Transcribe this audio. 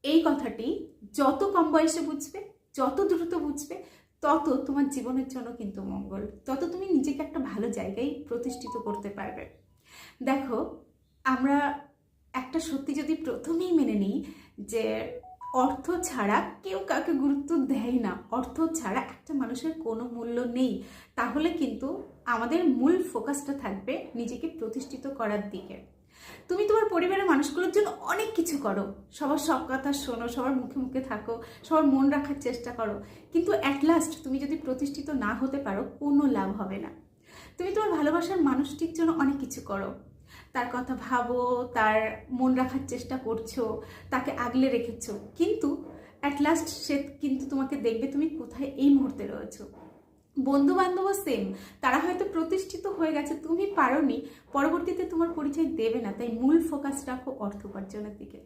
এই কথাটি যত কম বয়সে বুঝবে, যত দ্রুত বুঝবে, তত তোমার জীবনের জন্য কিন্তু মঙ্গল, তত তুমি নিজেকে একটা ভালো জায়গায় প্রতিষ্ঠিত করতে পারবে। দেখো, আমরা একটা সত্যি যদি প্রথমেই মেনে নিই যে অর্থ ছাড়া কেউ কাউকে গুরুত্ব দেয় না, অর্থ ছাড়া একটা মানুষের কোনো মূল্য নেই, তাহলে কিন্তু আমাদের মূল ফোকাসটা থাকবে নিজেকে প্রতিষ্ঠিত করার দিকে। তুমি তোমার পরিবারের মানুষগুলোর জন্য অনেক কিছু করো, সবার সব কথা শোনো, সবার মুখে মুখে থাকো, সবার মন রাখার চেষ্টা করো, কিন্তু অ্যাট লাস্ট তুমি যদি প্রতিষ্ঠিত না হতে পারো কোনো লাভ হবে না। তুমি তোমার ভালোবাসার মানুষটির জন্য অনেক কিছু করো, তার কথা ভাবো, তার মন রাখার চেষ্টা করছো, তাকে আগলে রেখেছো, কিন্তু অ্যাট লাস্ট সে কিন্তু তোমাকে দেখবে তুমি কোথায় এই মুহূর্তে রয়েছো। বন্ধু বান্ধবও সেম, তারা হয়তো প্রতিষ্ঠিত হয়ে গেছে, তুমি পারোনি, পরবর্তীতে তোমার পরিচয় দেবে না। তাই মূল ফোকাস রাখো অর্থ উপার্জনের দিকে।